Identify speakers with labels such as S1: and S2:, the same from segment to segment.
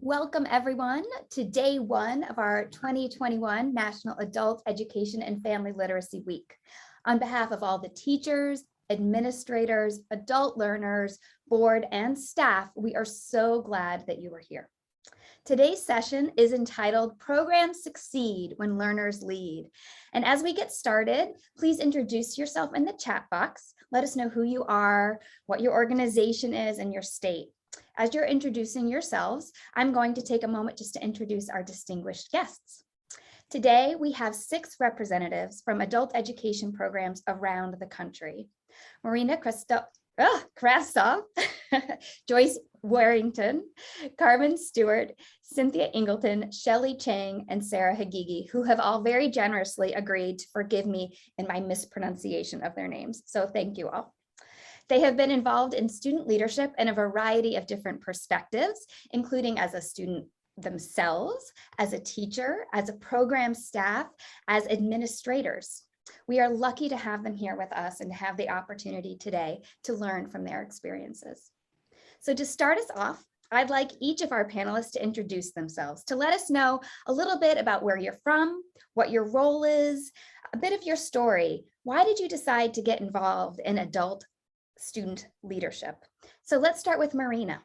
S1: Welcome everyone to day one of our 2021 National Adult Education and Family Literacy Week. On behalf of all the teachers, administrators, adult learners, board, and staff, we are so glad that you are here. Today's session is entitled Programs Succeed When Learners Lead. And as we get started, please introduce yourself in the chat box. Let us know who you are, what your organization is, and your state. As you're introducing yourselves, I'm going to take a moment just to introduce our distinguished guests. Today, we have 6 representatives from adult education programs around the country. Marina Craftsova, Joyce Warrington, Carmen Stewart, Cynthia Eagleton, Shelly Chen, and Sarah Higuigi, who have all very generously agreed to forgive me in my mispronunciation of their names. So thank you all. They have been involved in student leadership in a variety of different perspectives, including as a student themselves, as a teacher, as a program staff, as administrators. We are lucky to have them here with us and to have the opportunity today to learn from their experiences. So to start us off, I'd like each of our panelists to introduce themselves, to let us know a little bit about where you're from, what your role is, a bit of your story. Why did you decide to get involved in adult student leadership? So let's start with Marina.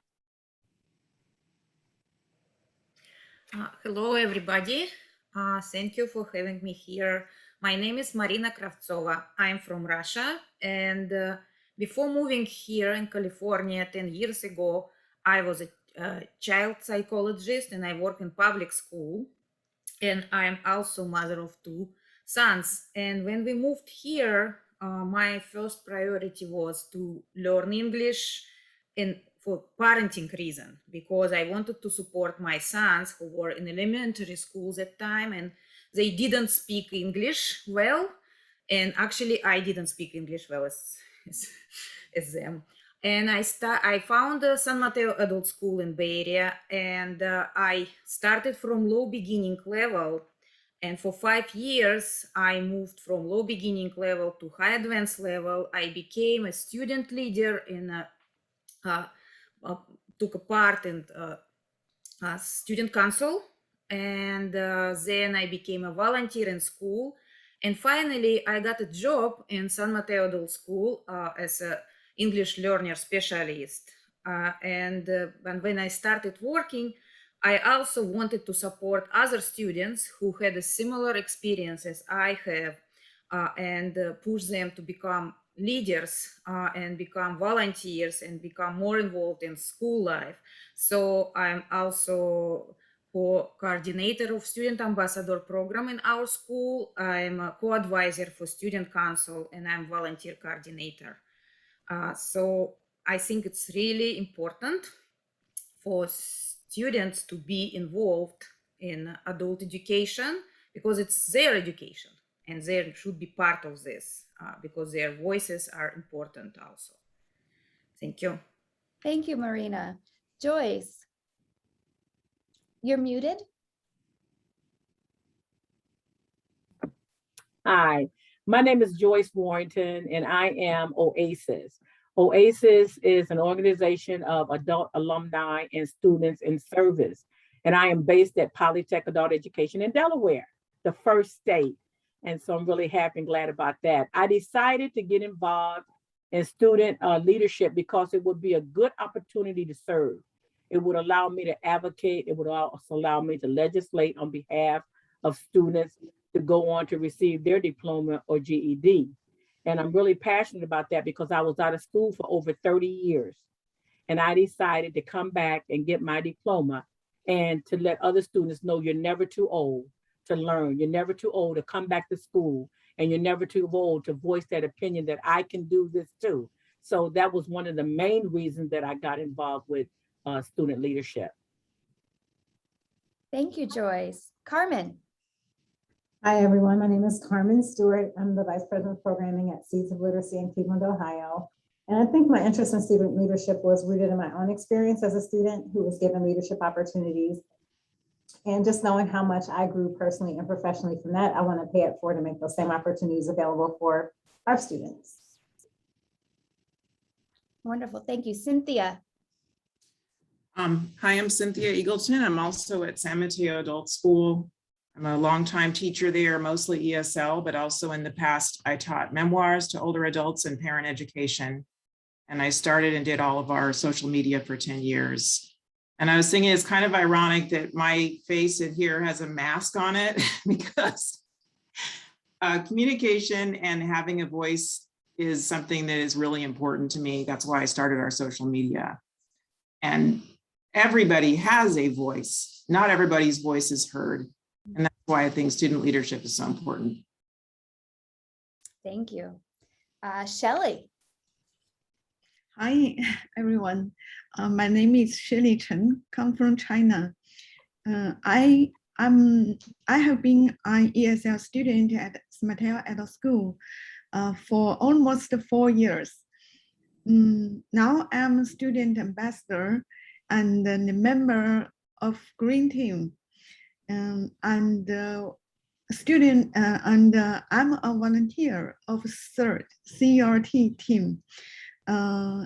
S2: Hello, everybody. Thank you for having me here. My name is Marina Craftsova. I'm from Russia. And before moving here in California 10 years ago, I was a child psychologist and I work in public school. And I'm also mother of 2 sons. And when we moved here, my first priority was to learn English for parenting reason, because I wanted to support my sons who were in elementary schools at the time and they didn't speak English well. And actually, I didn't speak English well as them. And I found the San Mateo Adult School in Bay Area, and I started from low beginning level. And for 5 years, I moved from low beginning level to high advanced level. I became a student leader in took a part in student council. And then I became a volunteer in school. And finally, I got a job in San Mateo Adult School as an English learner specialist. And when I started working, I also wanted to support other students who had a similar experience as I have and push them to become leaders and become volunteers and become more involved in school life. So I'm also co-coordinator of Student Ambassador program in our school. I'm a co-advisor for Student Council and I'm volunteer coordinator. So I think it's really important for students to be involved in adult education because it's their education and they should be part of this because their voices are important also. Thank you.
S1: Thank you, Marina. Joyce, you're muted.
S3: Hi, my name is Joyce Warrington and I am OASIS. OASIS is an organization of adult alumni and students in service. And I am based at Polytech Adult Education in Delaware, the first state. And so I'm really happy and glad about that. I decided to get involved in student leadership because it would be a good opportunity to serve. It would allow me to advocate. It would also allow me to legislate on behalf of students to go on to receive their diploma or GED. And I'm really passionate about that because I was out of school for over 30 years. And I decided to come back and get my diploma and to let other students know you're never too old to learn. You're never too old to come back to school. And you're never too old to voice that opinion that I can do this too. So that was one of the main reasons that I got involved with student leadership.
S1: Thank you, Joyce. Carmen.
S4: Hi, everyone. My name is Carmen Stewart. I'm the Vice President of Programming at Seeds of Literacy in Cleveland, Ohio. And I think my interest in student leadership was rooted in my own experience as a student who was given leadership opportunities. And just knowing how much I grew personally and professionally from that, I want to pay it forward to make those same opportunities available for our students.
S1: Wonderful. Thank you. Cynthia.
S5: Hi, I'm Cynthia Eagleton. I'm also at San Mateo Adult School. I'm a longtime teacher there, mostly ESL, but also in the past, I taught memoirs to older adults and parent education. And I started and did all of our social media for 10 years. And I was thinking it's kind of ironic that my face in here has a mask on it because communication and having a voice is something that is really important to me. That's why I started our social media. And everybody has a voice. Not everybody's voice is heard. And that's why I think student leadership is so important.
S1: Thank you. Shelly.
S6: Hi, everyone. My name is Shelly Chen, come from China. I have been an ESL student at San Mateo Adult School for almost 4 years. Now I'm a student ambassador and a member of Green Team. And I'm a volunteer of third CRT team. I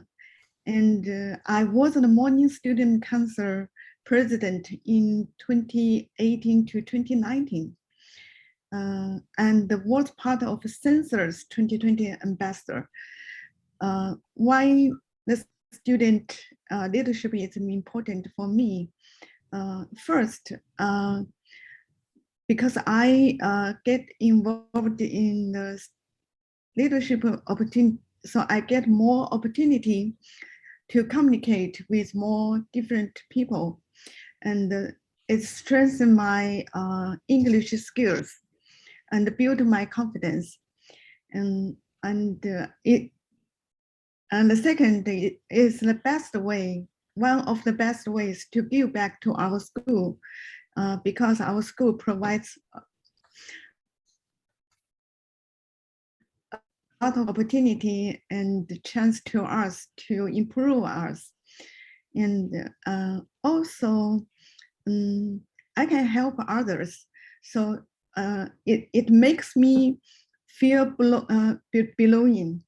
S6: was the Morning Student Council president in 2018 to 2019, and was part of Censor's 2020 ambassador. Why the student leadership is important for me? First, because I get involved in the leadership opportunity, so I get more opportunity to communicate with more different people, and it strengthens my English skills and build my confidence. And the second is the best way, one of the best ways to give back to our school, because our school provides a lot of opportunity and the chance to us to improve us. And also, I can help others. So it makes me feel belonging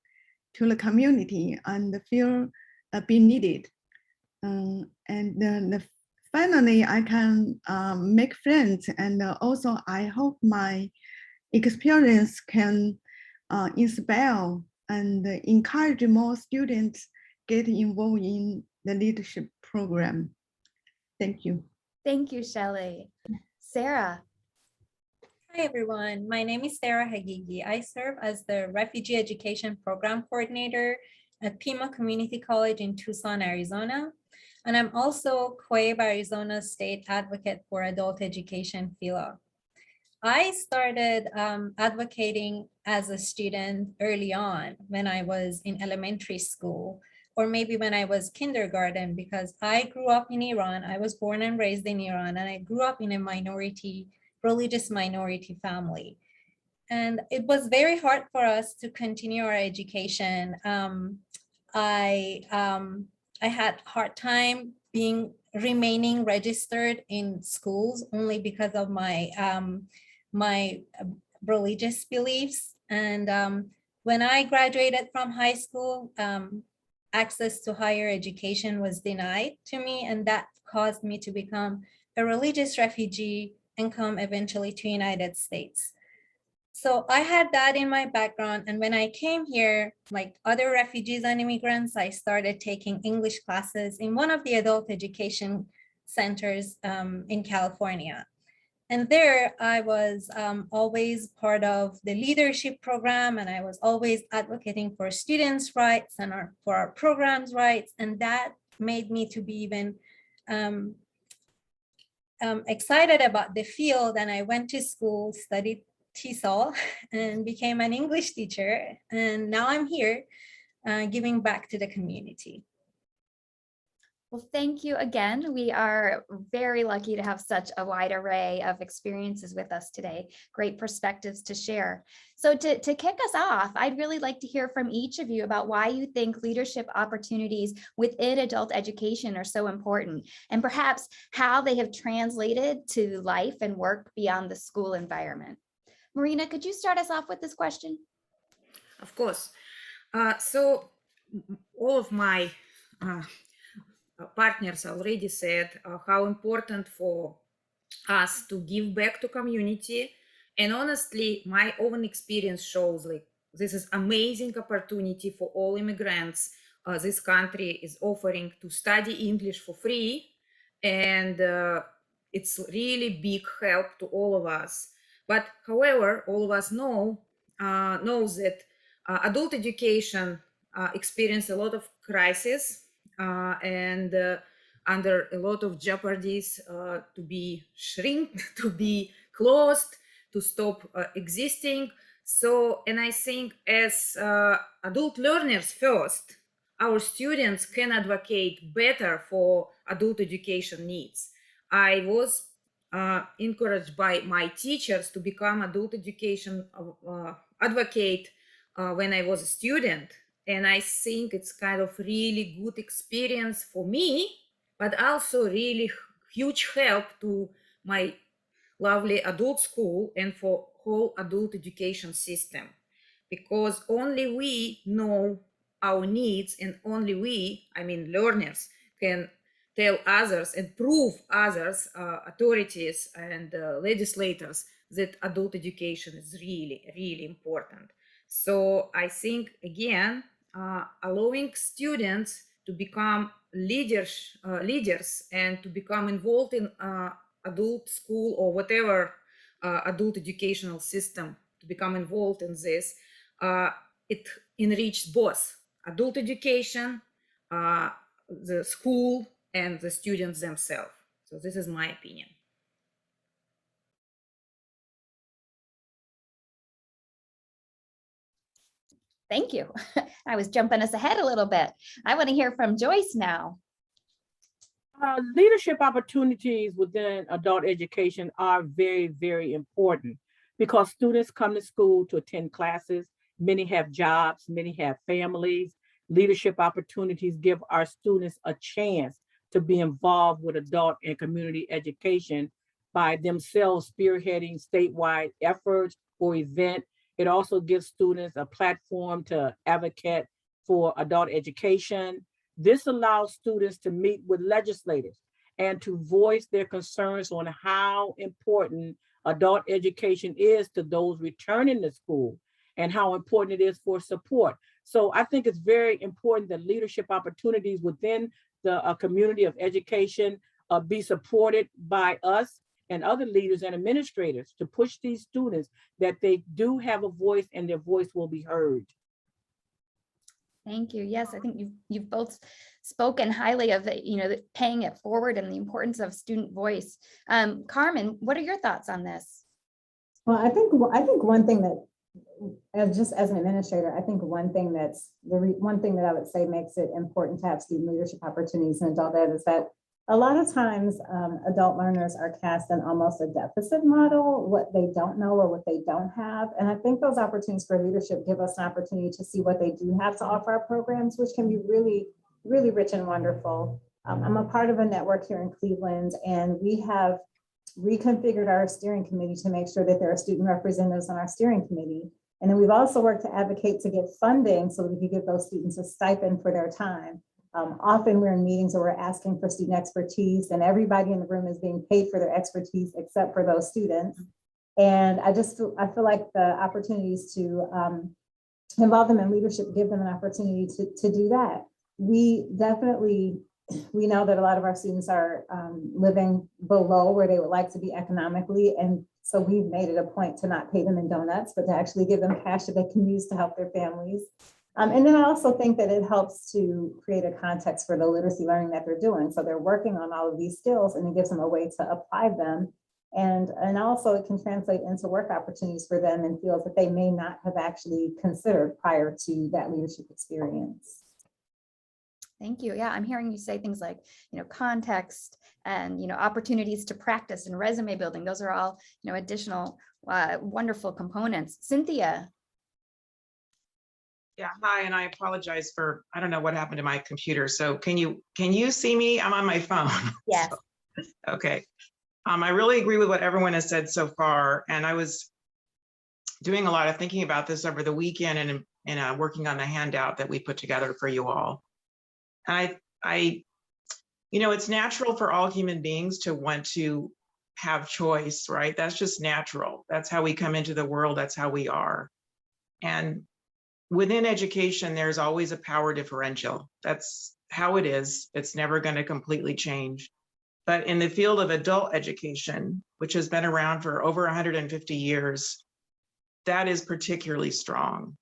S6: to the community and feel being needed. Finally, I can make friends, and also I hope my experience can inspire and encourage more students get involved in the leadership program. Thank you.
S1: Thank you, Shelly. Sarah.
S7: Hi, everyone. My name is Sarah Higuigi. I serve as the Refugee Education Program Coordinator at Pima Community College in Tucson, Arizona. And I'm also COABE Arizona State Advocate for Adult Education Fellow. I started advocating as a student early on when I was in elementary school, or maybe when I was kindergarten, because I grew up in Iran. I was born and raised in Iran, and I grew up in a religious minority family. And it was very hard for us to continue our education. I had a hard time remaining registered in schools only because of my my religious beliefs. And when I graduated from high school, access to higher education was denied to me, and that caused me to become a religious refugee and come eventually to United States. So I had that in my background. And when I came here, like other refugees and immigrants, I started taking English classes in one of the adult education centers in California. And there I was always part of the leadership program, and I was always advocating for students' rights and for our program's rights. And that made me to be even excited about the field. And I went to school, studied TESOL, and became an English teacher. And now I'm here giving back to the community.
S1: Well, thank you again. We are very lucky to have such a wide array of experiences with us today. Great perspectives to share. So to kick us off, I'd really like to hear from each of you about why you think leadership opportunities within adult education are so important, and perhaps how they have translated to life and work beyond the school environment. Marina, could you start us off with this question?
S2: Of course. So all of my partners already said, how important for us to give back to community. And honestly, my own experience shows like this is amazing opportunity for all immigrants. This country is offering to study English for free, and it's really big help to all of us. But however, all of us knows that adult education experience a lot of crisis and under a lot of jeopardies to be shrink, to be closed, to stop existing. So, and I think as adult learners first, our students can advocate better for adult education needs. I was encouraged by my teachers to become adult education advocate when I was a student. And I think it's kind of really good experience for me, but also really huge help to my lovely adult school and for whole adult education system, because only we know our needs, and only we, I mean learners, can tell others and prove others, authorities and legislators, that adult education is really, really important. So I think, again, allowing students to become leaders and to become involved in adult school or whatever adult educational system, to become involved in this, it enriched both adult education, the school, and the students themselves. So this is my opinion.
S1: Thank you. I was jumping us ahead a little bit. I want to hear from Joyce now.
S3: Leadership opportunities within adult education are very, very important because students come to school to attend classes. Many have jobs, many have families. Leadership opportunities give our students a chance to be involved with adult and community education by themselves spearheading statewide efforts or events. It also gives students a platform to advocate for adult education. This allows students to meet with legislators and to voice their concerns on how important adult education is to those returning to school and how important it is for support. So I think it's very important that leadership opportunities within the community of education be supported by us and other leaders and administrators to push these students that they do have a voice and their voice will be heard.
S1: Thank you. Yes, I think you've both spoken highly of the, the paying it forward and the importance of student voice. Carmen, what are your thoughts on this?
S4: Well, I think one thing that, as an administrator, I think one thing that's one thing that I would say makes it important to have student leadership opportunities in adult ed is that a lot of times adult learners are cast in almost a deficit model, what they don't know or what they don't have. And I think those opportunities for leadership give us an opportunity to see what they do have to offer our programs, which can be really, really rich and wonderful. I'm a part of a network here in Cleveland, and we have reconfigured our steering committee to make sure that there are student representatives on our steering committee. And then we've also worked to advocate to get funding so that we can give those students a stipend for their time. Often we're in meetings where we're asking for student expertise, and everybody in the room is being paid for their expertise except for those students. And I feel like the opportunities to involve them in leadership give them an opportunity to do that. We know that a lot of our students are living below where they would like to be economically. And so we've made it a point to not pay them in donuts, but to actually give them cash that they can use to help their families. And then I also think that it helps to create a context for the literacy learning that they're doing. So they're working on all of these skills, and it gives them a way to apply them. And also it can translate into work opportunities for them in fields that they may not have actually considered prior to that leadership experience.
S1: Thank you. Yeah, I'm hearing you say things like, context and, opportunities to practice and resume building. Those are all, additional wonderful components. Cynthia.
S5: Yeah, hi, and I apologize for, I don't know what happened to my computer. So can you see me? I'm on my phone.
S1: Yes.
S5: So, okay. I really agree with what everyone has said so far. And I was doing a lot of thinking about this over the weekend and working on the handout that we put together for you all. And I you know, it's natural for all human beings to want to have choice, right? That's just natural. That's how we come into the world. That's how we are. And within education, there's always a power differential. That's how it is. It's never going to completely change. But in the field of adult education, which has been around for over 150 years, that is particularly strong.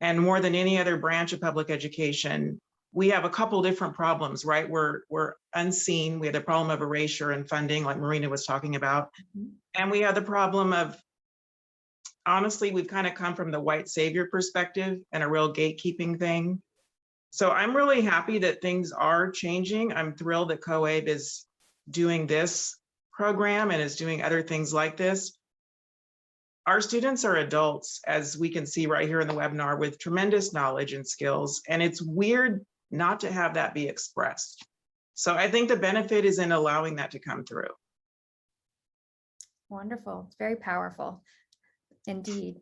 S5: And more than any other branch of public education, we have a couple different problems, right? We're unseen. We have the problem of erasure and funding, like Marina was talking about. And we have the problem of, honestly, we've kind of come from the white savior perspective and a real gatekeeping thing. So I'm really happy that things are changing. I'm thrilled that COABE is doing this program and is doing other things like this. Our students are adults, as we can see right here in the webinar, with tremendous knowledge and skills, and it's weird not to have that be expressed. So I think the benefit is in allowing that to come through.
S1: Wonderful. It's very powerful indeed.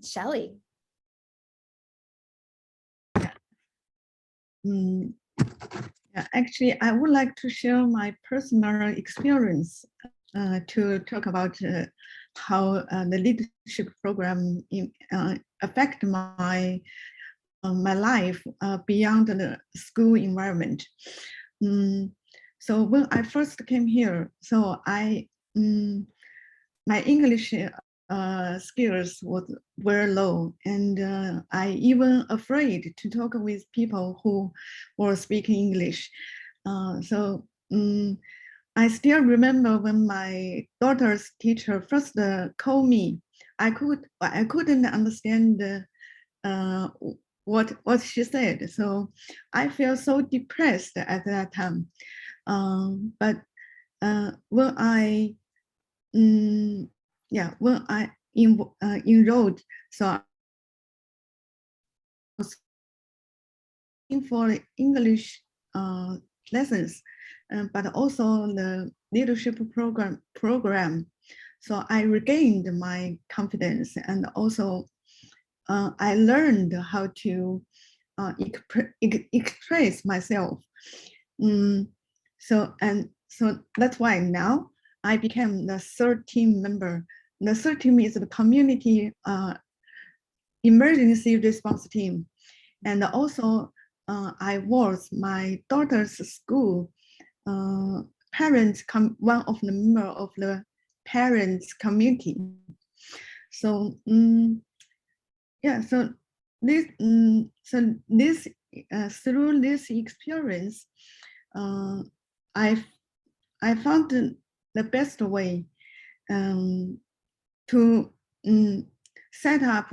S1: Shelly.
S6: Actually, I would like to share my personal experience to talk about how the leadership program affect my life beyond the school environment. So when I first came here, so my English skills was very low, and I even afraid to talk with people who were speaking English. I still remember when my daughter's teacher first called me. I couldn't understand what she said, so I felt so depressed at that time. But when I enrolled, so I was looking for English lessons, but also the leadership program. So I regained my confidence, and also I learned how to express myself. So that's why now I became the third team member. The third team is the community emergency response team. And also I was my daughter's school parents, one of the member of the parents community. So yeah, so this through this experience, I found the best way to set up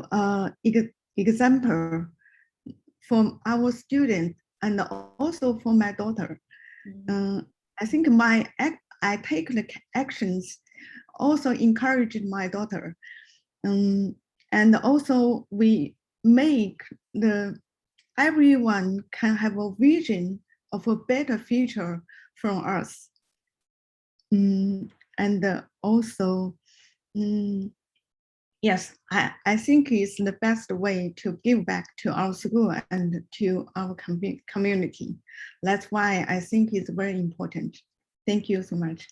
S6: example for our students and also for my daughter. I think I take the actions also encouraged my daughter, and also we make everyone can have a vision of a better future from us. And also, yes, I think it's the best way to give back to our school and to our community. That's why I think it's very important. Thank you so much.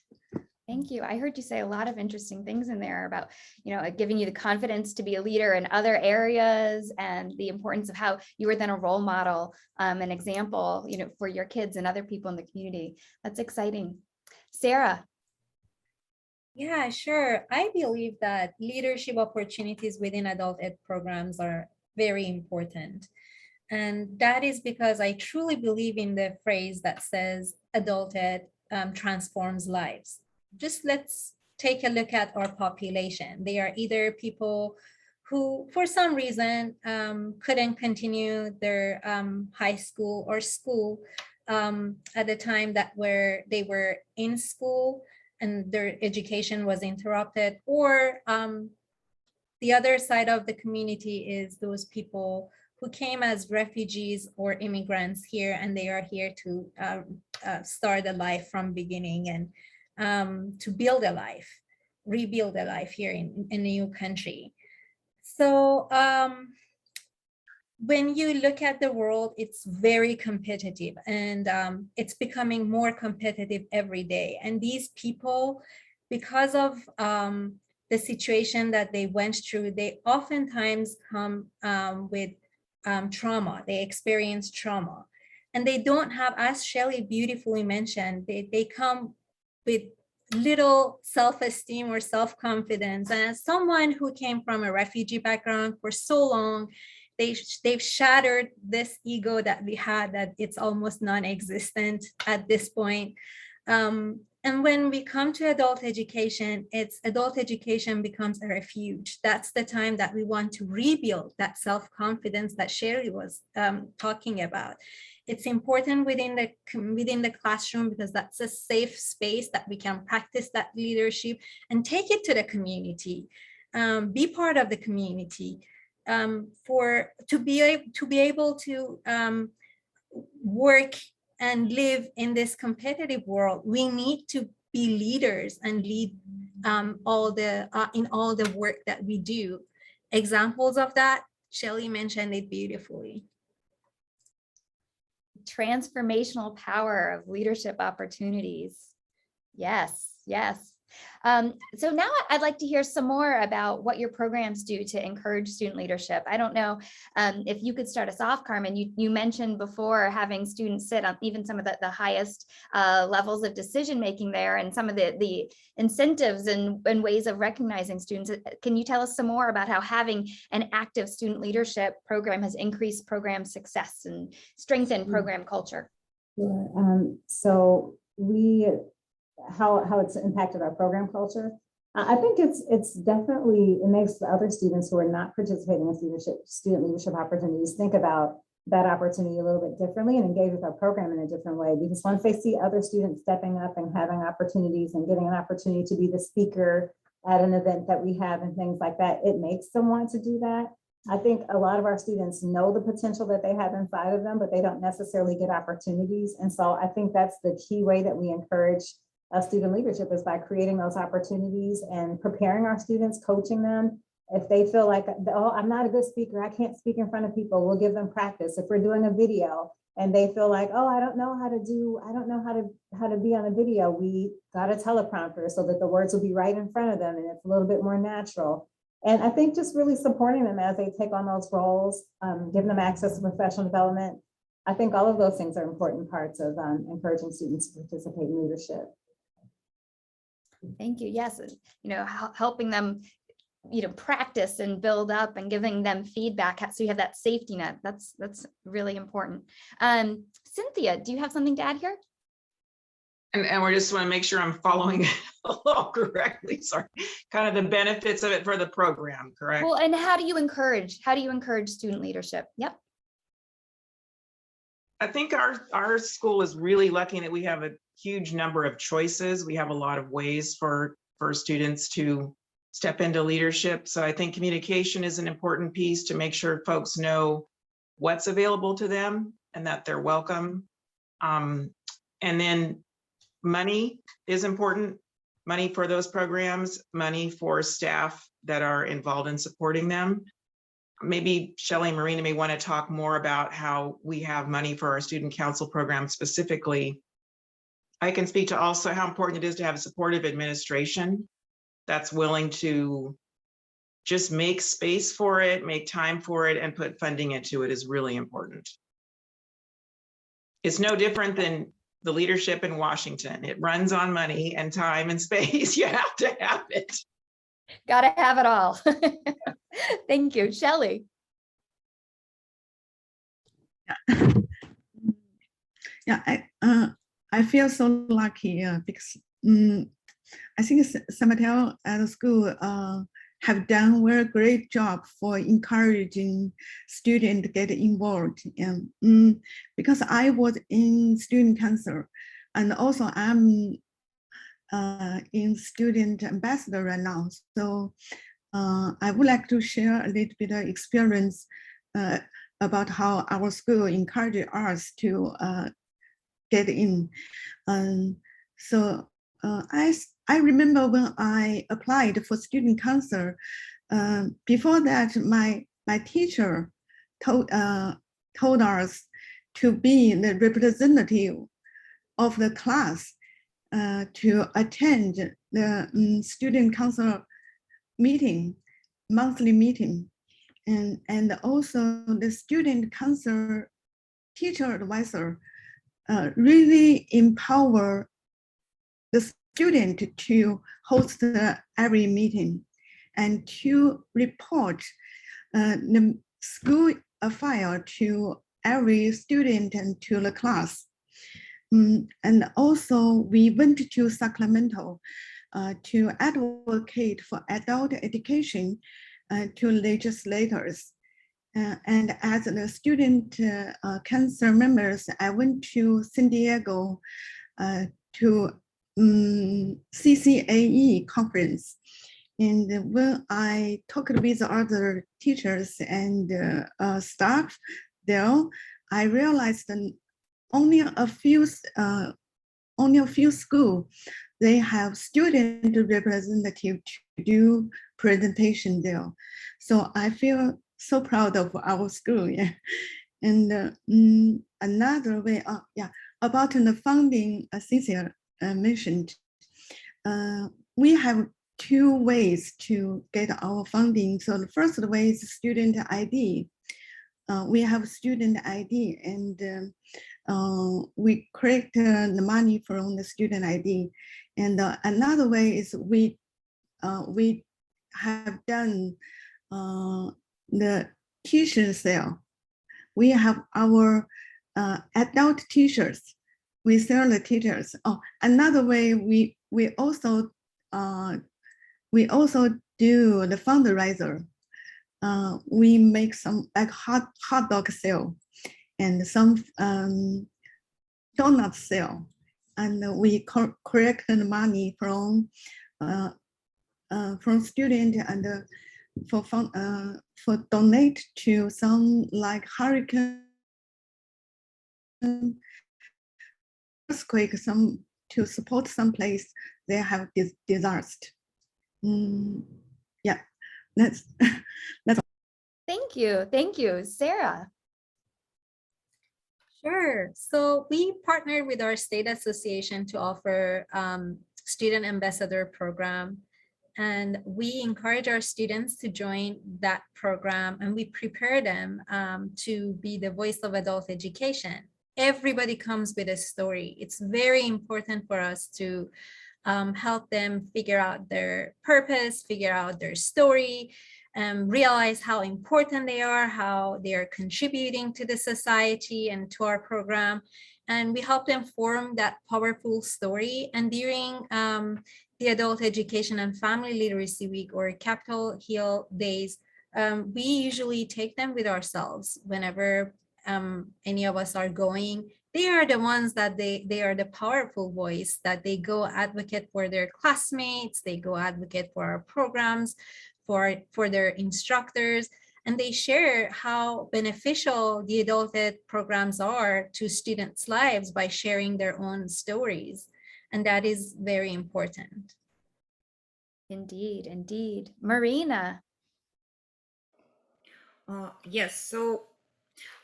S1: Thank you. I heard you say a lot of interesting things in there about, giving you the confidence to be a leader in other areas, and the importance of how you were then a role model, an example, for your kids and other people in the community. That's exciting. Sarah.
S7: Yeah, sure. I believe that leadership opportunities within adult ed programs are very important. And that is because I truly believe in the phrase that says adult ed transforms lives. Just let's take a look at our population. They are either people who, for some reason, couldn't continue their high school or school at the time that they were in school and their education was interrupted, or the other side of the community is those people who came as refugees or immigrants here, and they are here to start a life from beginning and to build a life, rebuild a life here in a new country. So when you look at the world, it's very competitive, and it's becoming more competitive every day. And these people, because of the situation that they went through, they oftentimes come with trauma. They experience trauma, and they don't have, as Shelly beautifully mentioned, they come with little self-esteem or self-confidence. And as someone who came from a refugee background for so long, they've shattered this ego that we had, that it's almost non-existent at this point. And when we come to adult education, adult education becomes a refuge. That's the time that we want to rebuild that self-confidence that Shelly was talking about. It's important within the classroom, because that's a safe space that we can practice that leadership and take it to the community, be part of the community. To be able to work and live in this competitive world, we need to be leaders and lead in all the work that we do. Examples of that, Shelly mentioned it beautifully.
S1: Transformational power of leadership opportunities. Yes, yes. So now I'd like to hear some more about what your programs do to encourage student leadership. I don't know if you could start us off, Carmen. You mentioned before having students sit on even some of the highest levels of decision making there, and some of the incentives and ways of recognizing students. Can you tell us some more about how having an active student leadership program has increased program success and strengthened program culture?
S4: Sure. So how it's impacted our program culture. I think it's definitely, it makes the other students who are not participating in student leadership opportunities think about that opportunity a little bit differently and engage with our program in a different way, because once they see other students stepping up and having opportunities and getting an opportunity to be the speaker at an event that we have and things like that, it makes them want to do that. I think a lot of our students know the potential that they have inside of them, but they don't necessarily get opportunities. And so I think that's the key way that we encourage student leadership, is by creating those opportunities and preparing our students, coaching them. If they feel like, oh, I'm not a good speaker, I can't speak in front of people, we'll give them practice. If we're doing a video and they feel like, oh, I don't know how to be on a video, we got a teleprompter so that the words will be right in front of them and it's a little bit more natural. And I think just really supporting them as they take on those roles, giving them access to professional development. I think all of those things are important parts of encouraging students to participate in leadership.
S1: Thank you. Yes, helping them, practice and build up and giving them feedback, so you have that safety net. That's really important. Cynthia, do you have something to add here?
S5: And we just want to make sure I'm following along correctly. Sorry, kind of the benefits of it for the program, correct?
S1: Well, and how do you encourage student leadership? Yep.
S5: I think our school is really lucky that we have a huge number of choices. We have a lot of ways for students to step into leadership. So I think communication is an important piece to make sure folks know what's available to them and that they're welcome. And then money is important. Money for those programs, money for staff that are involved in supporting them. Maybe Shelly and Marina may want to talk more about how we have money for our student council program specifically. I can speak to also how important it is to have a supportive administration that's willing to just make space for it, make time for it, and put funding into it is really important. It's no different than the leadership in Washington. It runs on money and time and space. You have to have it.
S1: Got to have it all. Thank you. Shelly.
S6: Yeah, I feel so lucky because I think San Mateo at the school have done a very great job for encouraging students to get involved. And because I was in student council, and also I'm in student ambassador right now. So I would like to share a little bit of experience about how our school encouraged us to get in. So I remember when I applied for student council, before that, my teacher told us to be the representative of the class to attend the student council meeting, monthly meeting, and also the student council teacher advisor really empower the student to host every meeting and to report the school affair to every student and to the class. And also we went to Sacramento to advocate for adult education to legislators. And as the student council members, I went to San Diego to CCAE conference. And when I talked with other teachers and staff there, I realized that only a few schools they have student representative to do presentation there. So I feel so proud of our school. Yeah. And another way, about the funding, Cynthia mentioned, we have two ways to get our funding. So the first way is student ID. We have student ID, and we collect the money from the student ID. And another way is we have done the t-shirt sale. We have our adult t-shirts. We sell the t-shirts. Oh, another way we also do the fundraiser. We make some like hot dog sale and some donut sale, and we collect the money from student and for donate to some like hurricane, earthquake, some to support some place they have this disaster. Yeah, that's
S1: Thank you. Thank you. Sarah.
S7: Sure. So we partnered with our state association to offer student ambassador program. And we encourage our students to join that program, and we prepare them to be the voice of adult education. Everybody comes with a story. It's very important for us to help them figure out their purpose, figure out their story, realize how important they are, how they are contributing to the society and to our program. And we help them form that powerful story. And during the Adult Education and Family Literacy Week, or Capitol Hill Days, we usually take them with ourselves whenever any of us are going. They are the ones that they are the powerful voice, that they go advocate for their classmates, they go advocate for our programs, for their instructors, and they share how beneficial the adult ed programs are to students' lives by sharing their own stories. And that is very important.
S1: Indeed, indeed. Marina.
S2: Yes, so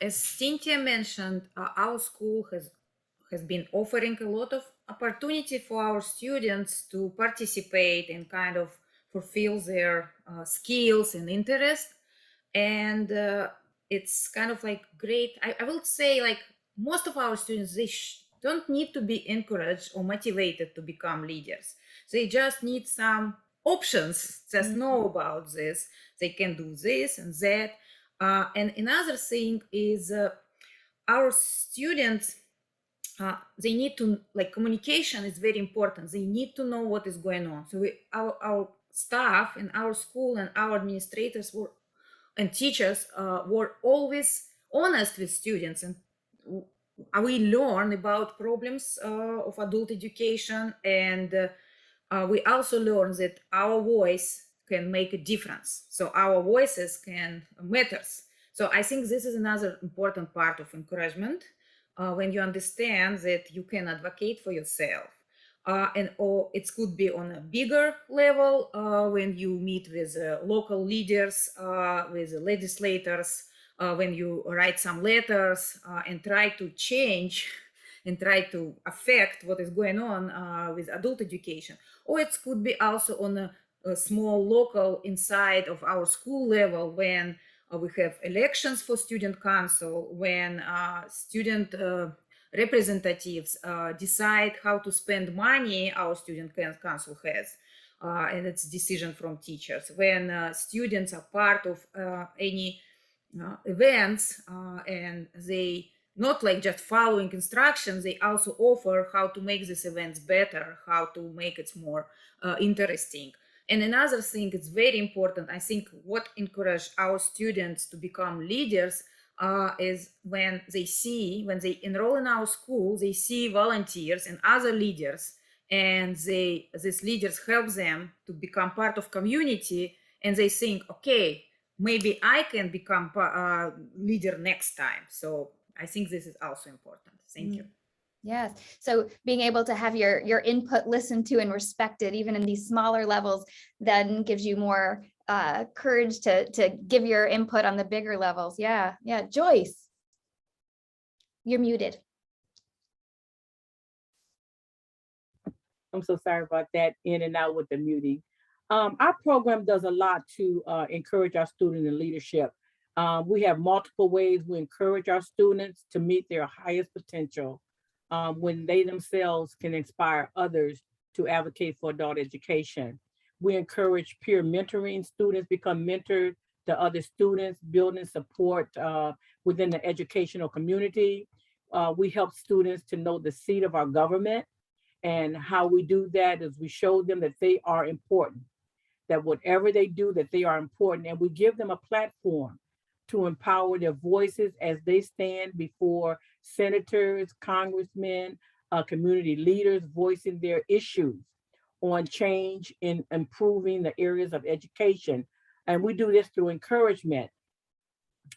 S2: as Cynthia mentioned, our school has been offering a lot of opportunity for our students to participate and kind of fulfill their skills and interest. And it's kind of like great. I will say, like, most of our students, they don't need to be encouraged or motivated to become leaders. They just need some options, just know about this. They can do this and that. And another thing is our students, they need to, like, communication is very important. They need to know what is going on. So our staff in our school and our administrators and teachers were always honest with students, and we learn about problems of adult education, and we also learn that our voice can make a difference. So our voices can matters. So I think this is another important part of encouragement, when you understand that you can advocate for yourself. Or it could be on a bigger level when you meet with local leaders, with legislators, when you write some letters and try to change and try to affect what is going on with adult education. Or it could be also on a small local inside of our school level when we have elections for student council, when student representatives decide how to spend money our student council has. And it's decision from teachers. When students are part of any events and they not like just following instructions, they also offer how to make these events better, how to make it more interesting. And another thing, it's very important, I think what encourage our students to become leaders is when they enroll in our school, they see volunteers and other leaders, and these leaders help them to become part of community, and they think, okay, maybe I can become leader next time. So I think this is also important. Thank you.
S1: Yes. So being able to have your input listened to and respected, even in these smaller levels, then gives you more courage to give your input on the bigger levels. Yeah. Yeah. Joyce, you're muted.
S3: I'm so sorry about that, in and out with the muting. Our program does a lot to encourage our students in leadership. We have multiple ways we encourage our students to meet their highest potential when they themselves can inspire others to advocate for adult education. We encourage peer mentoring. Students become mentored to other students, building support within the educational community. We help students to know the seat of our government. And how we do that is we show them that they are important, that whatever they do, that they are important. And we give them a platform to empower their voices as they stand before senators, congressmen, community leaders, voicing their issues on change in improving the areas of education. And we do this through encouragement.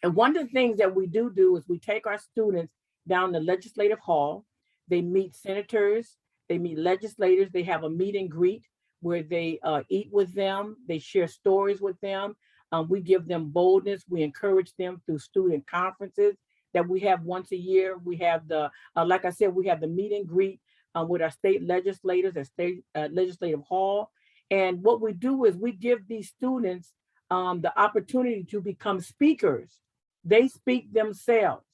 S3: And one of the things that we do is we take our students down the legislative hall. They meet senators, they meet legislators, they have a meet and greet where they eat with them, they share stories with them. We give them boldness, we encourage them through student conferences that we have once a year. We have the, like I said, we have the meet and greet with our state legislators at state legislative hall. And what we do is we give these students the opportunity to become speakers. They speak themselves.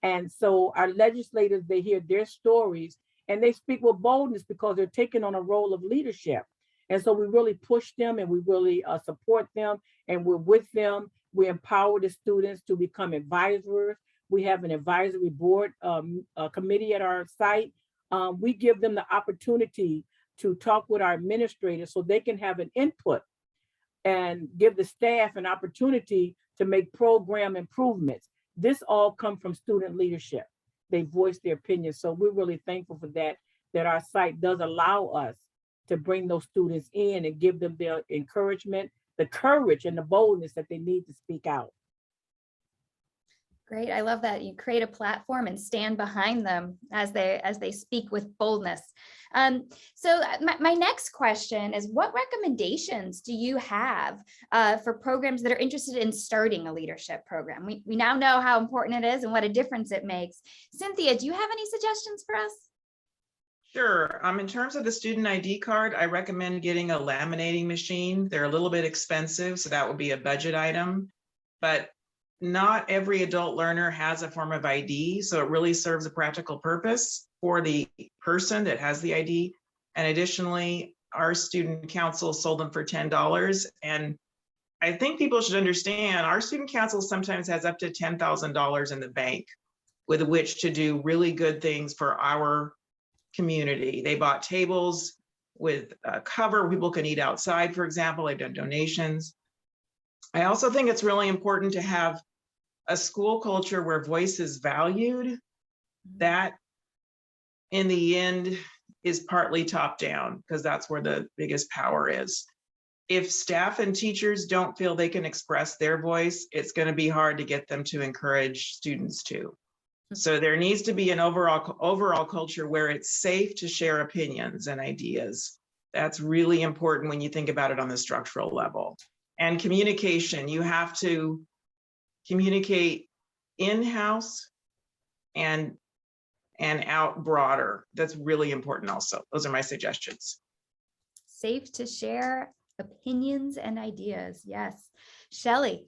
S3: And so our legislators, they hear their stories and they speak with boldness because they're taking on a role of leadership. And so we really push them and we really support them, and we're with them. We empower the students to become advisors. We have an advisory board committee at our site. We give them the opportunity to talk with our administrators so they can have an input and give the staff an opportunity to make program improvements. This all comes from student leadership. They voice their opinions. So we're really thankful for that, that our site does allow us to bring those students in and give them their encouragement, the courage and the boldness that they need to speak out.
S1: Great. I love that. You create a platform and stand behind them as they speak with boldness. So my next question is, what recommendations do you have for programs that are interested in starting a leadership program? We now know how important it is and what a difference it makes. Cynthia, do you have any suggestions for us?
S5: Sure. In terms of the student ID card, I recommend getting a laminating machine. They're a little bit expensive, so that would be a budget item. But not every adult learner has a form of ID, so it really serves a practical purpose for the person that has the ID. And additionally, our student council sold them for $10. And I think people should understand our student council sometimes has up to $10,000 in the bank with which to do really good things for our community. They bought tables with a cover people can eat outside, for example. They've done donations. I also think it's really important to have a school culture where voice is valued. That in the end is partly top down, because that's where the biggest power is. If staff and teachers don't feel they can express their voice, it's going to be hard to get them to encourage students to. So there needs to be an overall culture where it's safe to share opinions and ideas. That's really important when you think about it on the structural level. And communication, you have to communicate in-house and out broader. That's really important also. Those are my suggestions.
S1: Safe to share opinions and ideas. Yes. Shelly.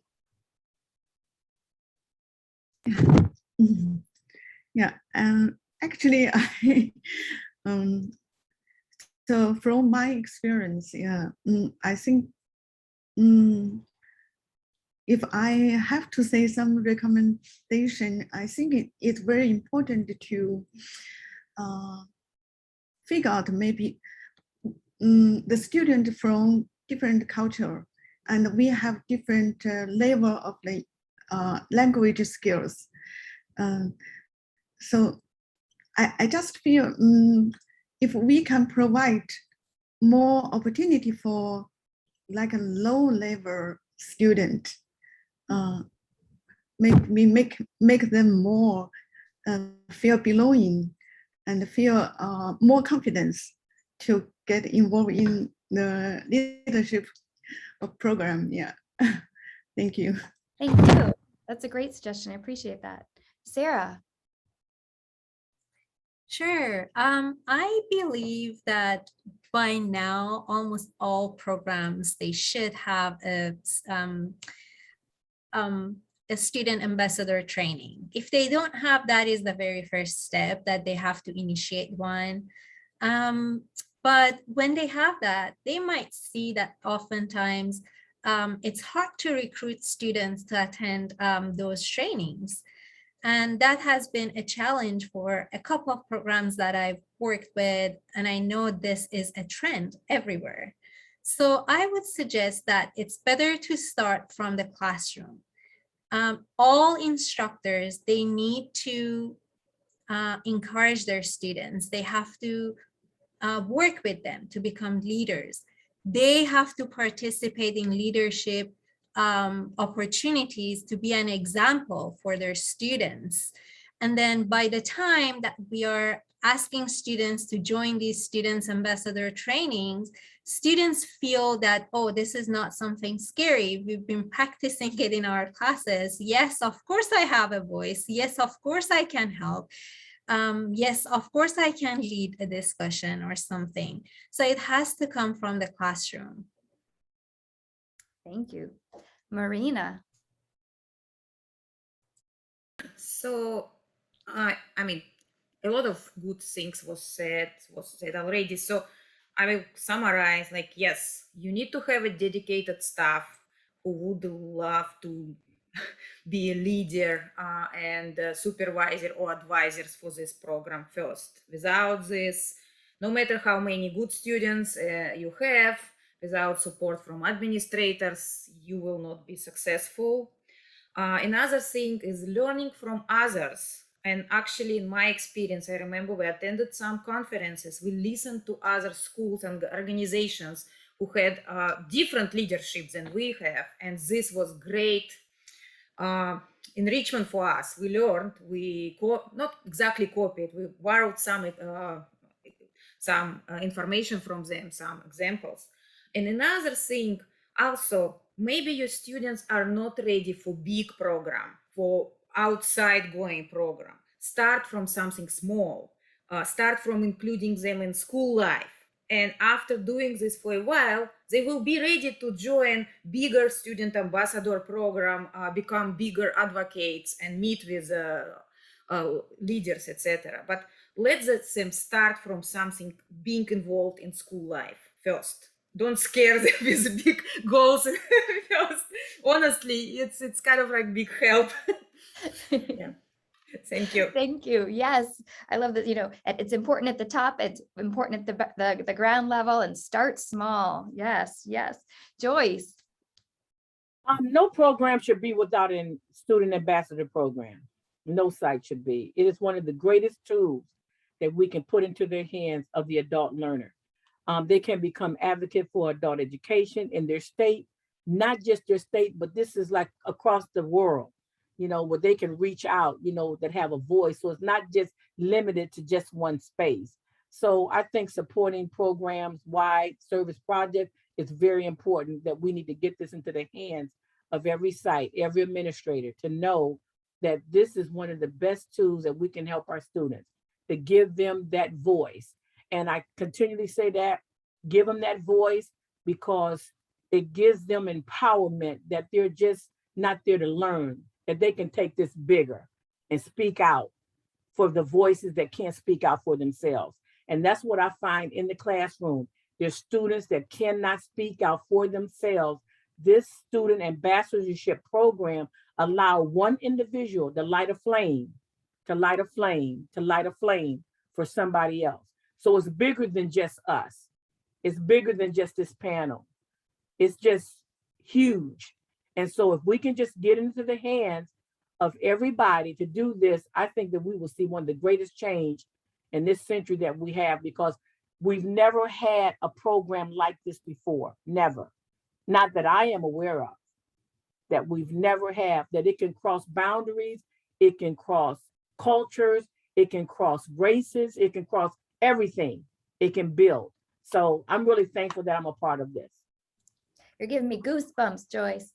S6: Yeah, actually, so from my experience, yeah, I think if I have to say some recommendation, I think it's very important to figure out maybe the student from different culture, and we have different level of the language skills. So I just feel if we can provide more opportunity for like a low level student, make them more feel belonging and feel more confidence to get involved in the leadership program. Yeah, thank you.
S1: Thank you. That's a great suggestion. I appreciate that. Sarah.
S7: Sure. I believe that by now, almost all programs, they should have a student ambassador training. If they don't have, that is the very first step that they have to initiate one. But when they have that, they might see that oftentimes it's hard to recruit students to attend those trainings. And that has been a challenge for a couple of programs that I've worked with. And I know this is a trend everywhere. So I would suggest that it's better to start from the classroom. All instructors, they need to encourage their students. They have to work with them to become leaders. They have to participate in leadership opportunities to be an example for their students. And then by the time that we are asking students to join these students ambassador trainings, students feel that, oh, this is not something scary. We've been practicing it in our classes. Yes, of course I have a voice. Yes, of course I can help. Yes, of course I can lead a discussion or something. So it has to come from the classroom.
S1: Thank you. Marina.
S2: So, I mean, a lot of good things was said already. So I will summarize, like, yes, you need to have a dedicated staff who would love to be a leader and supervisor or advisors for this program first. Without this, no matter how many good students you have, without support from administrators, you will not be successful. Another thing is learning from others. And actually, in my experience, I remember we attended some conferences. We listened to other schools and organizations who had different leadership than we have. And this was great enrichment for us. We learned, not exactly copied, we borrowed some information from them, some examples. And another thing, also, maybe your students are not ready for big program, for outside going program. Start from something small. Start from including them in school life. And after doing this for a while, they will be ready to join bigger student ambassador program, become bigger advocates and meet with leaders, etc. But let them start from something, being involved in school life first. Don't scare them with big goals first. Honestly, it's kind of like big help. Yeah. Thank you.
S1: Thank you. Yes, I love that. It's important at the top. It's important at the ground level, and start small. Yes, yes. Joyce.
S3: No program should be without a student ambassador program. No site should be. It is one of the greatest tools that we can put into the hands of the adult learner. They can become advocate for adult education in their state, not just their state, but this is like across the world, where they can reach out, that have a voice. So it's not just limited to just one space. So I think supporting programs, wide service projects is very important, that we need to get this into the hands of every site, every administrator, to know that this is one of the best tools that we can help our students, to give them that voice. And I continually say that, give them that voice, because it gives them empowerment that they're just not there to learn, that they can take this bigger and speak out for the voices that can't speak out for themselves. And that's what I find in the classroom. There's students that cannot speak out for themselves. This student ambassadorship program allow one individual to light a flame, to light a flame, to light a flame for somebody else. So it's bigger than just us. It's bigger than just this panel. It's just huge. And so if we can just get into the hands of everybody to do this, I think that we will see one of the greatest change in this century that we have, because we've never had a program like this before. Never. Not that I am aware of, that we've never had, that it can cross boundaries, it can cross cultures, it can cross races, it can cross everything, it can build. So I'm really thankful that I'm a part of this.
S1: You're giving me goosebumps, Joyce.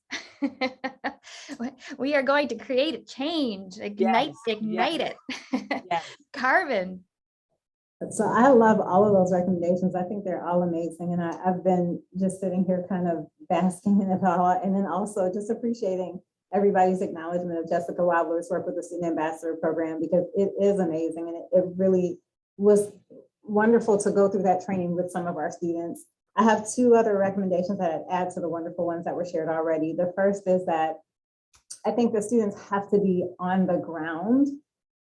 S1: We are going to create a change, ignite it.
S3: Yes.
S1: Carmen.
S4: So I love all of those recommendations. I think they're all amazing. And I've been just sitting here kind of basking in it all, and then also just appreciating everybody's acknowledgement of Jessica Wobbler's work with the Student Ambassador Program, because it is amazing. And it really was wonderful to go through that training with some of our students. I have two other recommendations that I'd add to the wonderful ones that were shared already. The first is that I think the students have to be on the ground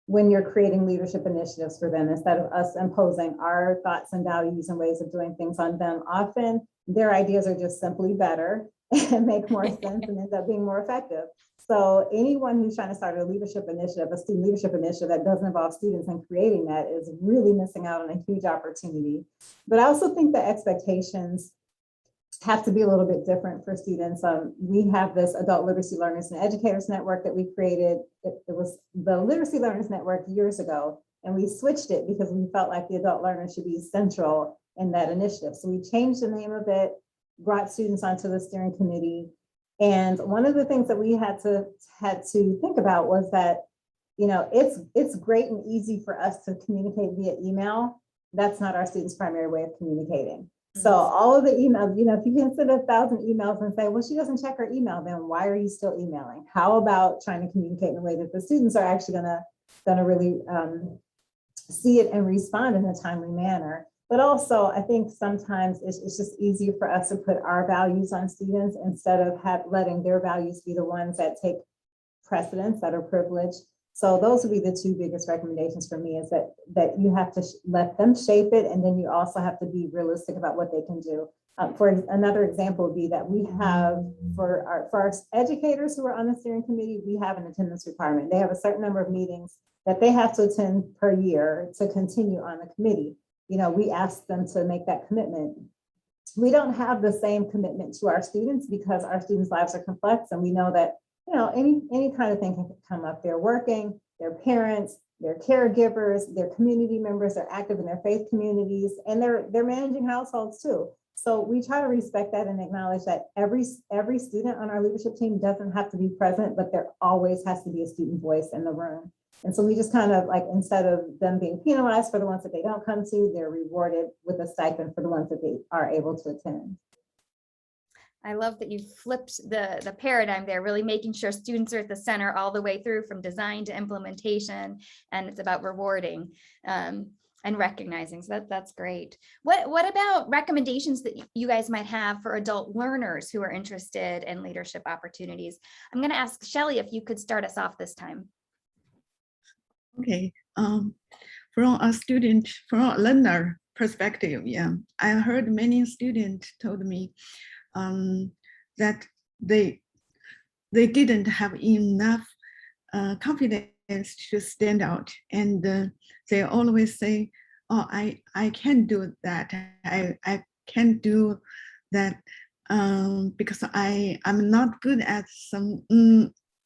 S4: when you're creating leadership initiatives for them, instead of us imposing our thoughts and values and ways of doing things on them. Often their ideas are just simply better and make more sense and end up being more effective. So anyone who's trying to start a leadership initiative, a student leadership initiative that doesn't involve students and creating that, is really missing out on a huge opportunity. But I also think the expectations have to be a little bit different for students. We have this Adult Literacy Learners and Educators Network that we created. It was the Literacy Learners Network years ago, and we switched it because we felt like the adult learners should be central in that initiative. So we changed the name of it, brought students onto the steering committee. And one of the things that we had to think about was that, you know, it's great and easy for us to communicate via email. That's not our students' primary way of communicating. So all of the emails, you know, if you can send 1,000 emails and say, well, she doesn't check her email, then why are you still emailing? How about trying to communicate in a way that the students are actually gonna really see it and respond in a timely manner? But also, I think sometimes it's just easier for us to put our values on students instead of letting their values be the ones that take precedence, that are privileged. So those would be the two biggest recommendations for me, is that you have to let them shape it, and then you also have to be realistic about what they can do. For another example would be that we have, for our educators who are on the steering committee, we have an attendance requirement. They have a certain number of meetings that they have to attend per year to continue on the committee. You know, we ask them to make that commitment. We don't have the same commitment to our students because our students' lives are complex, and we know that, you know, any kind of thing can come up. They're working, they're parents, they're caregivers, they're community members, they're active in their faith communities, and they're managing households too. So we try to respect that and acknowledge that every student on our leadership team doesn't have to be present, but there always has to be a student voice in the room. And so we just kind of, like, instead of them being penalized for the ones that they don't come to, they're rewarded with a stipend for the ones that they are able to attend.
S1: I love that you flipped the paradigm there, really making sure students are at the center all the way through, from design to implementation, and it's about rewarding and recognizing. So that's great. What about recommendations that you guys might have for adult learners who are interested in leadership opportunities? I'm going to ask Shelly if you could start us off this time.
S6: Okay, from a learner perspective, yeah, I heard many students told me that they didn't have enough confidence to stand out, and they always say, "Oh, I can't do that. I can't do that because I'm not good at some."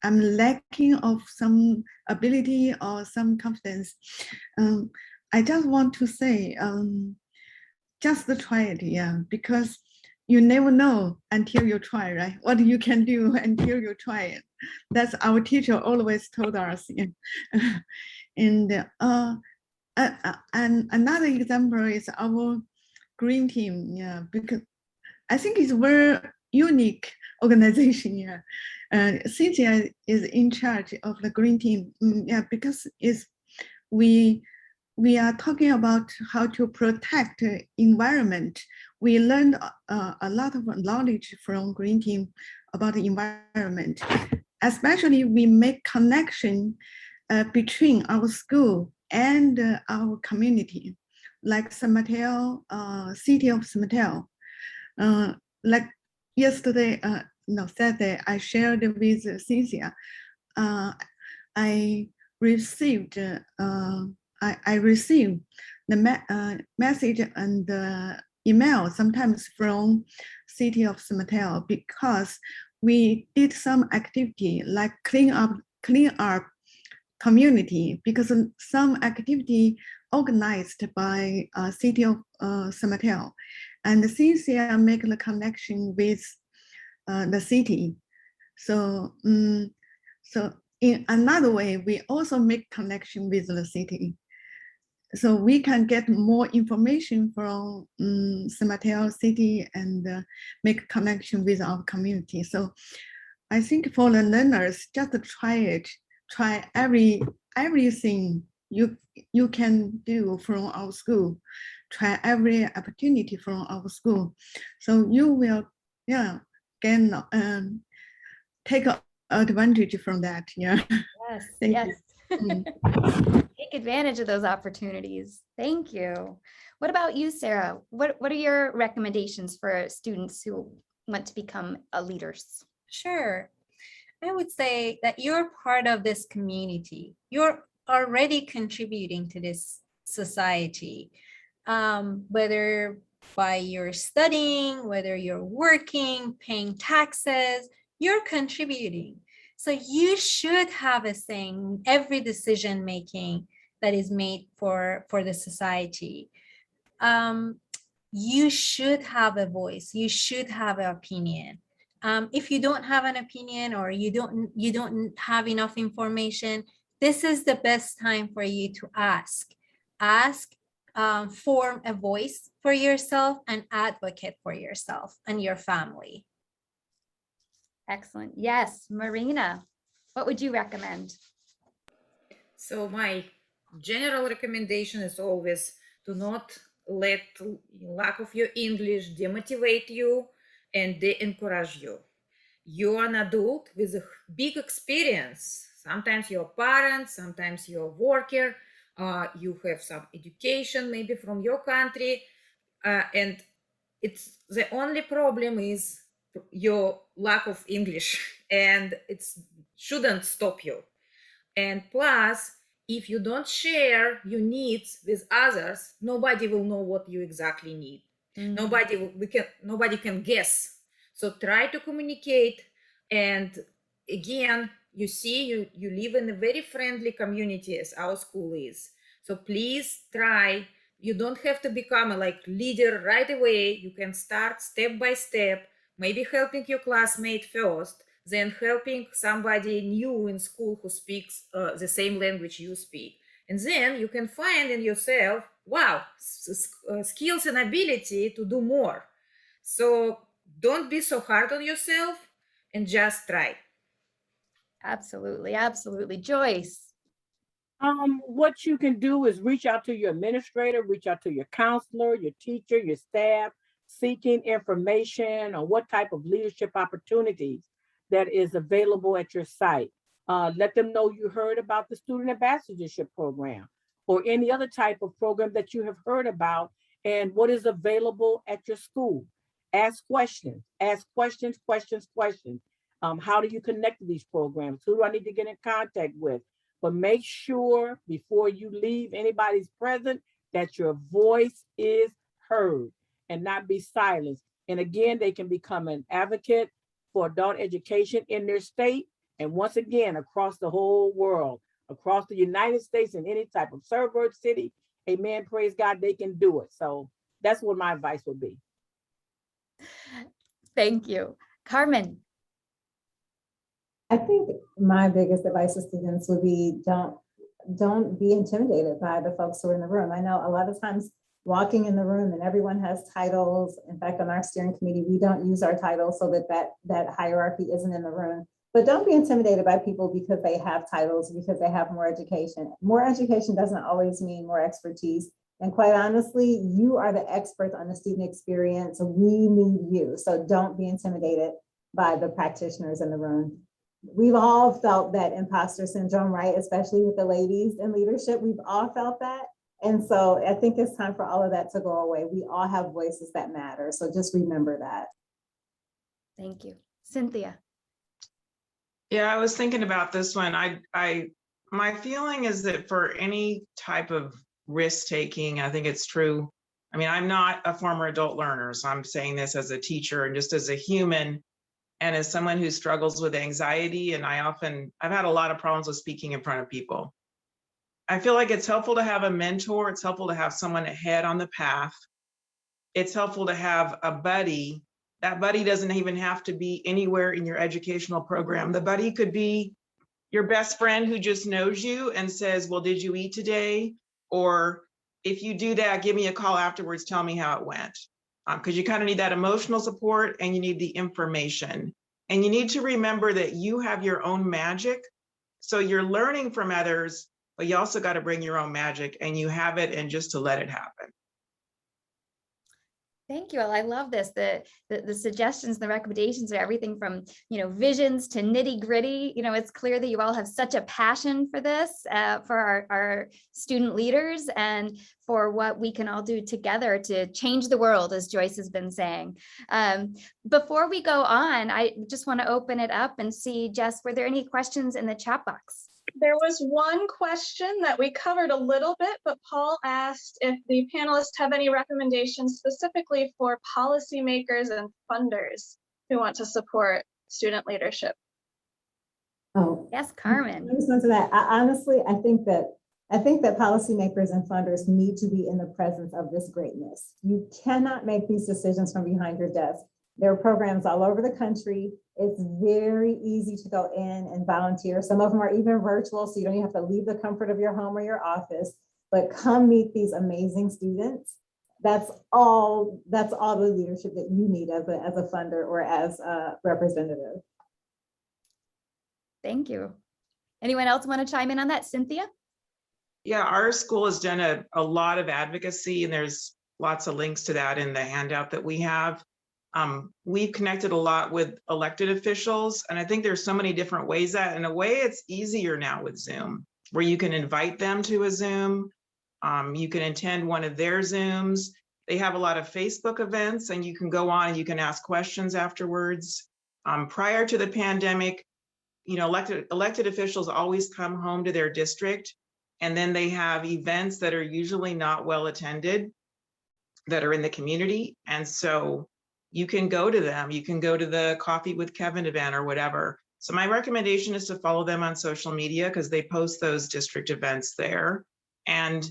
S6: I'm lacking of some ability or some confidence. I just want to say, just try it, yeah, because you never know until you try, right? What you can do until you try it. That's our teacher always told us. And and another example is our green team. Yeah, because I think it's very unique organization. Yeah, Cynthia is in charge of the green team. Yeah, because we are talking about how to protect the environment. We learned a lot of knowledge from green team about the environment. Especially we make connection between our school and our community, like San Mateo, city of San Mateo. Like yesterday, no, Saturday, I shared with Cynthia. I received I received the message and email sometimes from city of San Mateo because we did some activity like clean up community, because some activity organized by city of San Mateo, and Cynthia make the connection with the city. So so in another way, we also make connection with the city. So we can get more information from San Mateo city and make connection with our community. So I think for the learners, just try it, try everything you can do from our school, try every opportunity from our school. So you will, yeah, can take advantage from that. Yeah.
S1: Yes,
S6: Thank
S1: yes.
S6: you.
S1: Take advantage of those opportunities. Thank you. What about you, Sarah? What are your recommendations for students who want to become leaders?
S7: Sure. I would say that you're part of this community. You're already contributing to this society, whether by your studying, whether you're working, paying taxes, you're contributing. So you should have a say in every decision making that is made for the society. You should have a voice. You should have an opinion. If you don't have an opinion or you don't have enough information, this is the best time for you to ask. Form a voice for yourself and advocate for yourself and your family.
S1: Excellent. Yes, Marina, what would you recommend?
S2: So my general recommendation is always to not let lack of your English demotivate you and de-encourage you. You're an adult with a big experience. Sometimes you're a parent, sometimes you're a worker, you have some education maybe from your country, and it's the only problem is your lack of English, and it shouldn't stop you. And plus, if you don't share your needs with others, nobody will know what you exactly need. Nobody can guess. So try to communicate. And again, you see, you live in a very friendly community as our school is. So please try. You don't have to become a leader right away. You can start step by step, maybe helping your classmate first, then helping somebody new in school who speaks the same language you speak. And then you can find in yourself, wow, skills and ability to do more. So don't be so hard on yourself and just try.
S1: Absolutely, absolutely. Joyce.
S3: What you can do is reach out to your administrator, reach out to your counselor, your teacher, your staff, seeking information on what type of leadership opportunities that is available at your site. Let them know you heard about the student ambassadorship program or any other type of program that you have heard about and what is available at your school. Ask questions, questions. How do you connect to these programs? Who do I need to get in contact with? But make sure before you leave anybody's present that your voice is heard and not be silenced. And again, they can become an advocate for adult education in their state. And once again, across the whole world, across the United States and any type of suburb city, amen, praise God, they can do it. So that's what my advice would be.
S1: Thank you. Carmen.
S4: I think my biggest advice to students would be don't be intimidated by the folks who are in the room. I know a lot of times walking in the room and everyone has titles. In fact, on our steering committee, we don't use our titles so that hierarchy isn't in the room. But don't be intimidated by people because they have titles, because they have more education. More education doesn't always mean more expertise. And quite honestly, you are the expert on the student experience. We need you. So don't be intimidated by the practitioners in the room. We've all felt that imposter syndrome, right? Especially with the ladies in leadership, we've all felt that. And so I think it's time for all of that to go away. We all have voices that matter. So just remember that.
S1: Thank you. Cynthia.
S5: Yeah, I was thinking about this one. My feeling is that for any type of risk taking, I think it's true. I mean, I'm not a former adult learner, so I'm saying this as a teacher and just as a human and as someone who struggles with anxiety. And I've had a lot of problems with speaking in front of people. I feel like it's helpful to have a mentor. It's helpful to have someone ahead on the path. It's helpful to have a buddy. That buddy doesn't even have to be anywhere in your educational program. The buddy could be your best friend who just knows you and says, well, did you eat today? Or if you do that, give me a call afterwards, tell me how it went. Because you kind of need that emotional support and you need the information. And you need to remember that you have your own magic. So you're learning from others, but you also got to bring your own magic and you have it and just to let it happen.
S1: Thank you. I love this. The suggestions, the recommendations are everything from, visions to nitty gritty. It's clear that you all have such a passion for this, for our student leaders and for what we can all do together to change the world, as Joyce has been saying. Before we go on, I just want to open it up and see, Jess, were there any questions in the chat box?
S8: There was one question that we covered a little bit, but Paul asked if the panelists have any recommendations specifically for policymakers and funders who want to support student leadership.
S4: Oh,
S1: Yes, Carmen.
S4: I respond to that. I think that policymakers and funders need to be in the presence of this greatness. You cannot make these decisions from behind your desk. There are programs all over the country. It's very easy to go in and volunteer. Some of them are even virtual, so you don't even have to leave the comfort of your home or your office, but come meet these amazing students. That's all the leadership that you need as a funder or as a representative.
S1: Thank you. Anyone else want to chime in on that? Cynthia?
S5: Yeah, our school has done a lot of advocacy, and there's lots of links to that in the handout that we have. We've connected a lot with elected officials, and I think there's so many different ways that, in a way, it's easier now with Zoom, where you can invite them to a Zoom. You can attend one of their Zooms. They have a lot of Facebook events, and you can go on and you can ask questions afterwards. Prior to the pandemic, elected officials always come home to their district, and then they have events that are usually not well attended that are in the community. And so you can go to them. You can go to the Coffee with Kevin event or whatever. So my recommendation is to follow them on social media because they post those district events there. And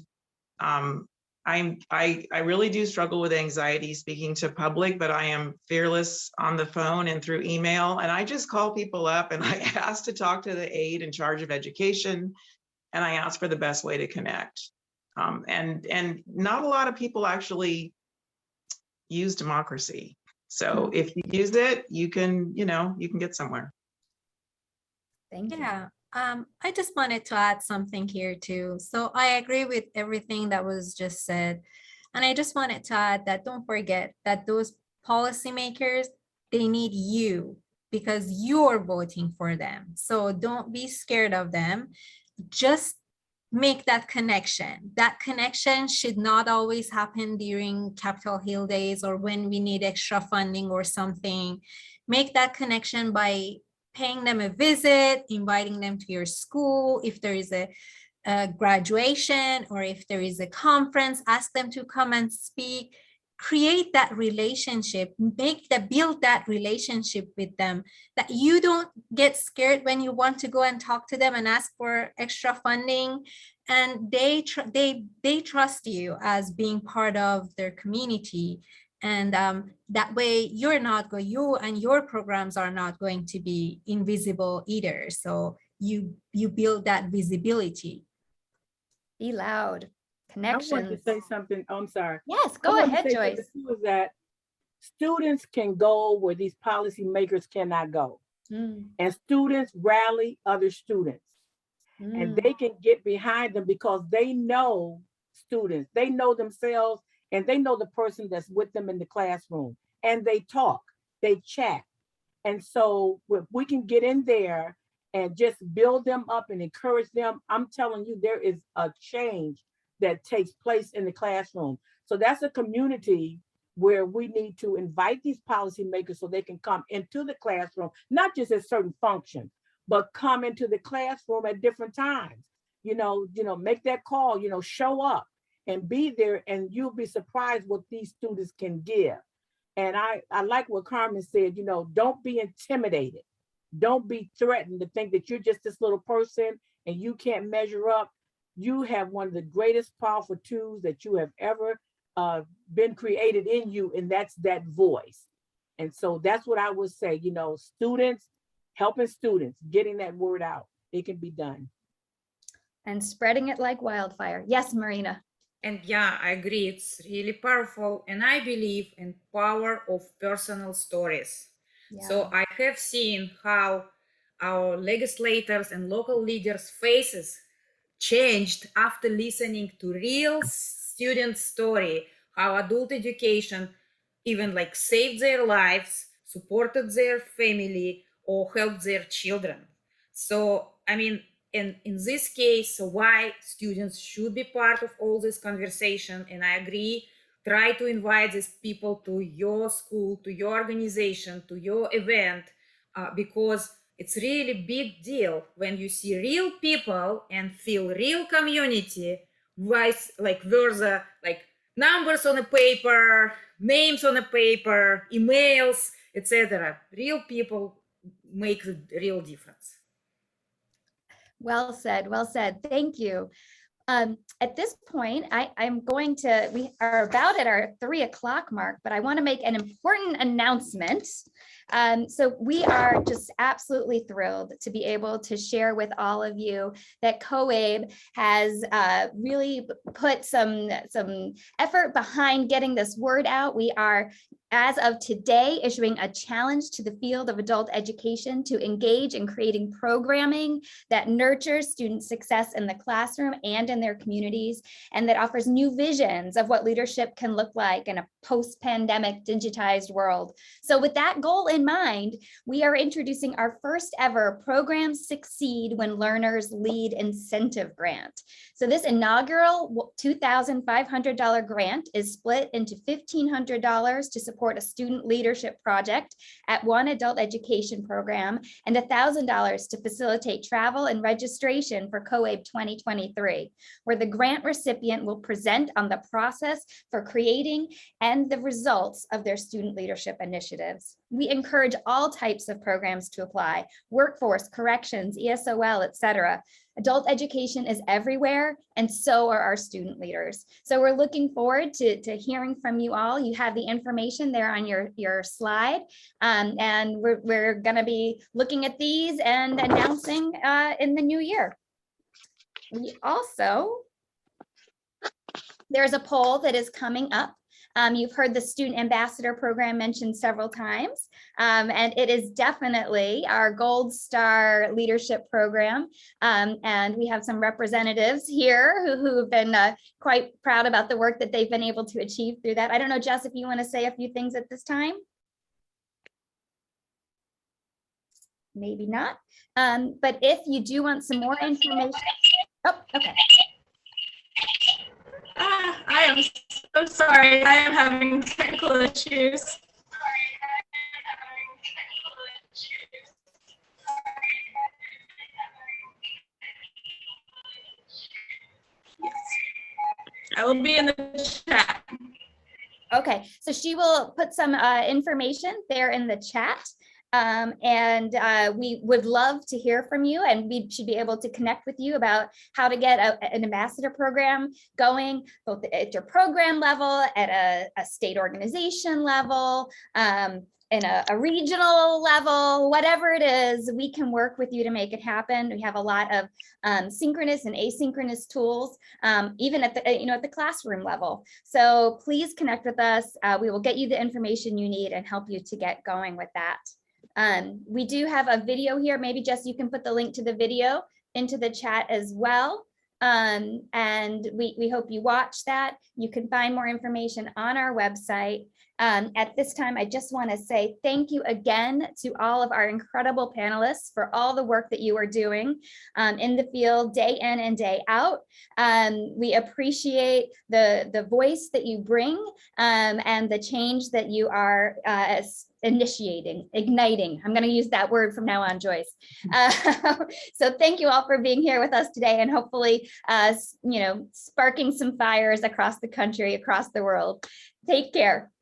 S5: I really do struggle with anxiety speaking to public, but I am fearless on the phone and through email. And I just call people up and I ask to talk to the aide in charge of education. And I ask for the best way to connect. And not a lot of people actually use democracy. So if you use it, you can get somewhere.
S1: Thank you.
S7: Yeah, I just wanted to add something here too. So I agree with everything that was just said. And I just wanted to add that don't forget that those policymakers, they need you because you're voting for them. So don't be scared of them. Just make that connection. That connection should not always happen during Capitol Hill days or when we need extra funding or something. Make that connection by paying them a visit, inviting them to your school. If there is a graduation or if there is a conference, ask them to come and speak. Create that relationship, build that relationship with them, that you don't get scared when you want to go and talk to them and ask for extra funding. And they trust you as being part of their community. And that way you and your programs are not going to be invisible either. So you build that visibility.
S1: Be loud.
S3: I wanted to
S1: Connections.
S3: say something. Oh, I'm sorry.
S1: Yes,
S3: I
S1: go
S3: wanted to
S1: ahead,
S3: say
S1: Joyce.
S3: something too, is that students can go where these policymakers cannot go. And students rally other students. And they can get behind them because they know students, they know themselves, and they know the person that's with them in the classroom. And they talk, they chat. And so if we can get in there and just build them up and encourage them, I'm telling you, there is a change that takes place in the classroom. So that's a community where we need to invite these policymakers so they can come into the classroom, not just at certain functions, but come into the classroom at different times. Make that call, show up and be there, and you'll be surprised what these students can give. And I like what Carmen said, don't be intimidated. Don't be threatened to think that you're just this little person and you can't measure up. You have one of the greatest powerful tools that you have ever been created in you, and that's that voice. And so that's what I would say, students, helping students, getting that word out. It can be done.
S1: And spreading it like wildfire. Yes, Marina.
S2: And yeah, I agree. It's really powerful. And I believe in power of personal stories.
S1: Yeah.
S2: So I have seen how our legislators and local leaders' faces changed after listening to real student story, how adult education even like saved their lives, supported their family, or helped their children. So, I mean, in this case, why students should be part of all this conversation, and I agree, try to invite these people to your school, to your organization, to your event, because it's really big deal when you see real people and feel real community, vice like versa, like numbers on a paper, names on a paper, emails, etc. Real people make a real difference.
S1: Well said. Well said. Thank you. At this point, we are about at our 3 o'clock mark, but I want to make an important announcement. So we are just absolutely thrilled to be able to share with all of you that COABE has really put some effort behind getting this word out. We are, as of today, issuing a challenge to the field of adult education to engage in creating programming that nurtures student success in the classroom and in their communities, and that offers new visions of what leadership can look like in a post-pandemic digitized world. So with that goal in mind, we are introducing our first ever Programs Succeed When Learners Lead incentive grant. So this inaugural $2,500 grant is split into $1,500 to support a student leadership project at one adult education program and $1,000 to facilitate travel and registration for COABE 2023, where the grant recipient will present on the process for creating and the results of their student leadership initiatives. We encourage all types of programs to apply: workforce, corrections, ESOL, etc. Adult education is everywhere, and so are our student leaders. So we're looking forward to hearing from you all. You have the information there on your slide, and we're going to be looking at these and announcing in the new year. We also, there's a poll that is coming up. You've heard the Student Ambassador Program mentioned several times, and it is definitely our Gold Star Leadership Program. And we have some representatives here who have been quite proud about the work that they've been able to achieve through that. I don't know, Jess, if you want to say a few things at this time. Maybe not. But if you do want some more information. Oh, okay.
S8: I am so sorry. I am having technical issues. Yes. I will be in the chat.
S1: Okay, so she will put some information there in the chat. We would love to hear from you, and we should be able to connect with you about how to get an ambassador program going, both at your program level, at a state organization level, in a regional level, whatever it is, we can work with you to make it happen. We have a lot of synchronous and asynchronous tools, even at the at the classroom level. So please connect with us. We will get you the information you need and help you to get going with that. We do have a video here. Maybe Jess, you can put the link to the video into the chat as well. And we hope you watch that. You can find more information on our website. At this time, I just want to say thank you again to all of our incredible panelists for all the work that you are doing in the field day in and day out. We appreciate the voice that you bring and the change that you are igniting. I'm going to use that word from now on, Joyce. So thank you all for being here with us today, and hopefully, sparking some fires across the country, across the world. Take care.